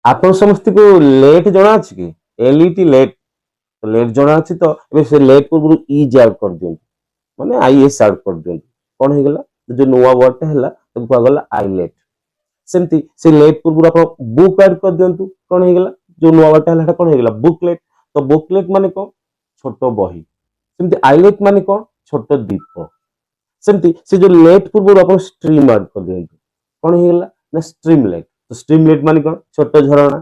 ଆପଣ ସମସ୍ତଙ୍କୁ ଲେଟ୍ ଜଣା ଅଛି କି? ଏଲଇଟି ଲେଟ୍, ଲେଟ୍ ଜଣା ଅଛି ତ ଏବେ ସେ ଲେଟ୍ ପୂର୍ବରୁ ଇଜ୍ ଆଡ୍ କରିଦିଅନ୍ତୁ, ମାନେ ଆଇଏସ୍ ଆଡ୍ କରିଦିଅନ୍ତୁ। କଣ ହେଇଗଲା? ଯୋଉ ନୂଆ ୱାର୍ଡଟା ହେଲା ତାକୁ କୁହାଗଲା ଆଇଲେଟ୍। ସେମିତି ସେ ଲେଟ୍ ପୂର୍ବରୁ ଆପଣ ବୁକ୍ ଆଡ୍ କରିଦିଅନ୍ତୁ, କଣ ହେଇଗଲା? ଯୋଉ ନୂଆ ୱାର୍ଡଟା ହେଲା କଣ ହେଇଗଲା? ବୁକଲେଟ୍। ତ ବୁକଲେଟ୍ ମାନେ କଣ? ଛୋଟ ବହି। ସେମିତି ଆଇଲେଟ୍ ମାନେ କଣ? ଛୋଟ ଦୀପ। ସେମିତି ସେ ଯୋଉ ଲେଟ୍ ପୂର୍ବରୁ ଆପଣ ଷ୍ଟ୍ରିମ୍ ଆଡ୍ କରିଦିଅନ୍ତୁ, କଣ ହେଇଗଲା? ନା ଷ୍ଟ୍ରିମଲେଟ୍। ତ ଷ୍ଟ୍ରିମଲେଟ୍ ମାନେ କଣ? ଛୋଟ ଝରଣା।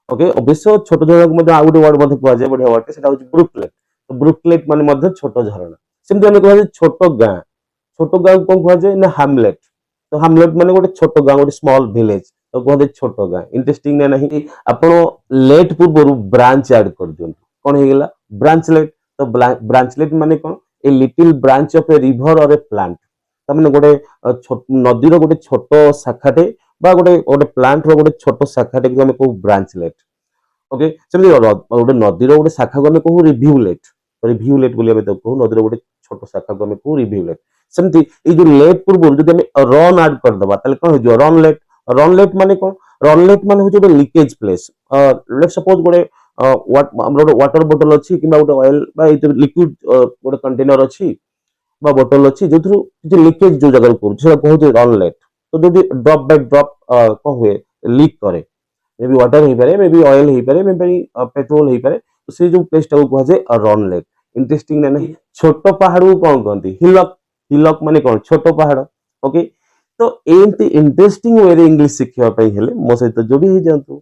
ଓକେ, ଅବଶ୍ୟ ଛୋଟ ଝରଣାକୁ ମଧ୍ୟ ଆଉ ଗୋଟେ ୱାର୍ଡ ମଧ୍ୟ କୁହାଯାଏ, ବଢିଆ ୱାର୍ଡ, ସେଟା ହଉଛି ବ୍ରୁକଲେଟ୍। ତ ବ୍ରୁକଲେଟ୍ ମାନେ ମଧ୍ୟ ଛୋଟ ଝରଣା। ସେମିତି ଆମେ କୁହାଯାଏ ଛୋଟ ଗାଁ। ଛୋଟ ଗାଁକୁ କଣ କୁହାଯାଏ? ନା ହାମଲେଟ୍। ତ ହାମଲେଟ୍ ମାନେ ଗୋଟେ ଛୋଟ ଗାଁ, ଗୋଟେ ସ୍ମଲ୍ ଭିଲେଜ, ତ କୁହାଯାଏ ଛୋଟ ଗାଁ। ଇଣ୍ଟରେଷ୍ଟିଂ ନା ନାହିଁ? ଆପଣ ଲେଟ୍ ପୂର୍ବରୁ ବ୍ରାଞ୍ଚ ଆଡ୍ କରିଦିଅନ୍ତୁ, କଣ ହେଇଗଲା? ବ୍ରାଞ୍ଚଲେଟ୍। ତ ବ୍ରାଞ୍ଚଲେଟ୍ ମାନେ କଣ? A little branch of a river or a plant. ତାମାନେ ଗୋଟେ ନଦୀର ଗୋଟେ ଛୋଟ ଶାଖାଟେ ବା ଗୋଟେ ଗୋଟେ ପ୍ଲାଣ୍ଟ ର ଗୋଟେ ଛୋଟ ଶାଖାଟାକୁ ଆମେ କହୁ ବ୍ରାଞ୍ଚଲେଟ୍। ଓକେ, ସେମିତି ଗୋଟେ ନଦୀର ଗୋଟେ ଶାଖାକୁ ଆମେ କହୁ ରିଭ୍ୟୁଲେଟ୍। ରିଭ୍ୟୁଲେଟ୍ ବୋଲି ଆମେ ତାକୁ କହୁ, ନଦୀର ଗୋଟେ ଛୋଟ ଶାଖାକୁ ଆମେ କହୁ ରିଭ୍ୟୁଲେଟ୍। ସେମିତି ଏଇ ଯୋଉ ଲେଟ୍ ପୂର୍ବରୁ ଯଦି ଆମେ ରନ୍ ଆଡ୍ କରିଦବା ତାହେଲେ କଣ ହେଇଯିବ? ରନଲେଟ୍। ରନଲେଟ୍ ମାନେ କଣ? ରନଲେଟ୍ ମାନେ ହଉଛି ଗୋଟେ ଲିକେଜ ପ୍ଲେସ୍। ଲେଟ୍ସ ସପୋଜ ଗୋଟେ ଆମର ଗୋଟେ ୱାଟର ବୋଟଲ ଅଛି କିମ୍ବା ଗୋଟେ ଅଏଲ ବା ଏଇ ଲିକ୍ୱିଡ ଗୋଟେ କଣ୍ଟେନର ଅଛି ବା ବୋଟଲ ଅଛି, ଯୋଉଥିରୁ କିଛି ଲିକେଜ ଯୋଉ ଜାଗାରୁ କରୁଛି ସେଟା କହୁଛି ରନଲେଟ୍। ତ ଯୋଉଠି ଡ୍ରପ ବାଇ ଡ୍ରପ କଣ ହୁଏ? ଲିକ୍ କରେ। ମେ ବି ୱାଟର ହେଇପାରେ, ମେ ବି ଅଏଲ ହେଇପାରେ, ମେ ବି ପେଟ୍ରୋଲ ହେଇପାରେ। ତ ସେଇ ଯୋଉ ପ୍ଲେସ୍ ଟାକୁ କୁହାଯାଏ ରନଲେଟ୍। ଇଣ୍ଟରେଷ୍ଟିଂ ନା ନାହିଁ? ଛୋଟ ପାହାଡକୁ କଣ କହନ୍ତି? ହିଲକ୍। ହିଲକ୍ ମାନେ କଣ? ଛୋଟ ପାହାଡ। ଓକେ, ତ ଏମିତି ଇଣ୍ଟରେଷ୍ଟିଂ ୱେରେ ଇଂଲିଶ ଶିଖିବା ପାଇଁ ହେଲେ ମୋ ସହିତ ଯୋଡି ହେଇଯାଆନ୍ତୁ।